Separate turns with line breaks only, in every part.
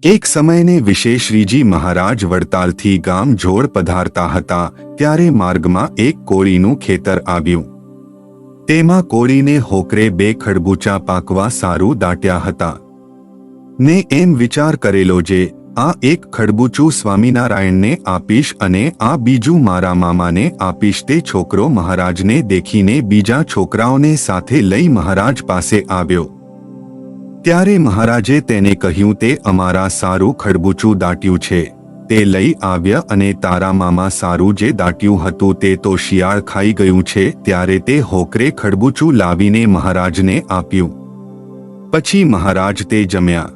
એક સમયને વિશે શ્રીજી મહારાજ વડતાલથી ગામ જોડ પધારતા હતા ત્યારે માર્ગમાં એક કોળીનું ખેતર આવ્યું. તેમાં કોળીને હોકરે 2 ખડબૂચા પાકવા સારું દાટ્યા હતા. ને એમ વિચાર કરેલો જે આ એક ખડબૂચું સ્વામિનારાયણને આપીશ અને આ બીજું મારા મામાને આપીશ. તે છોકરો મહારાજને દેખીને બીજા છોકરાઓને સાથે લઈ મહારાજ પાસે આવ્યો. ત્યારે મહારાજે તેને કહ્યું, તે અમારા સારું ખડબૂચું દાટ્યું છે, તે લઈ આવ્ય અને તારા મામા સારું જે દાટ્યું હતું તે તો શિયાળ ખાઈ ગયું છે. ત્યારે તે હોકરે ખડબૂચું લાવીને મહારાજને આપ્યું. પછી મહારાજ તે જમ્યા.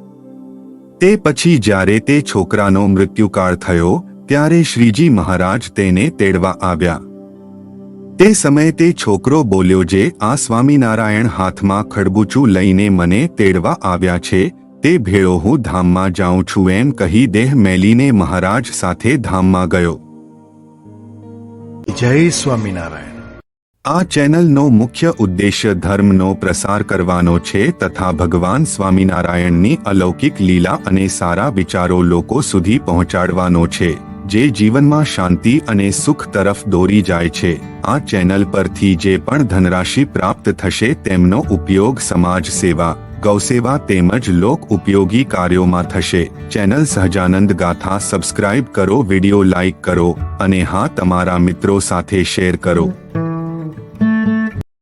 તે પછી જ્યારે તે છોકરાનો મૃત્યુકાળ થયો ત્યારે શ્રીજી મહારાજ તેને તેડવા આવ્યા. તે સમયે તે છોકરો બોલ્યો, જે આ સ્વામિનારાયણ હાથમાં ખડબૂચું લઈને મને તેડવા આવ્યા છે તે ભેળો હું ધામમાં જાઉં છું એમ કહી દેહ મેલીને મહારાજ સાથે ધામમાં ગયો.
જય સ્વામિનારાયણ.
આ ચેનલનો મુખ્ય ઉદ્દેશ્ય ધર્મનો પ્રસાર કરવાનો છે તથા ભગવાન સ્વામિનારાયણની અલૌકિક લીલા અને સારા વિચારો લોકો સુધી પહોંચાડવાનો છે, જે જીવનમાં શાંતિ અને સુખ તરફ દોરી જાય છે. આ ચેનલ પરથી જે પણ ધનરાશિ પ્રાપ્ત થશે તેમનો ઉપયોગ સમાજ સેવા, ગૌસેવા તેમજ લોક ઉપયોગી કાર્યોમાં થશે. ચેનલ સહજાનંદ ગાથા સબસ્ક્રાઇબ કરો, વિડિયો લાઇક કરો અને હા, તમારા મિત્રો સાથે શેર કરો.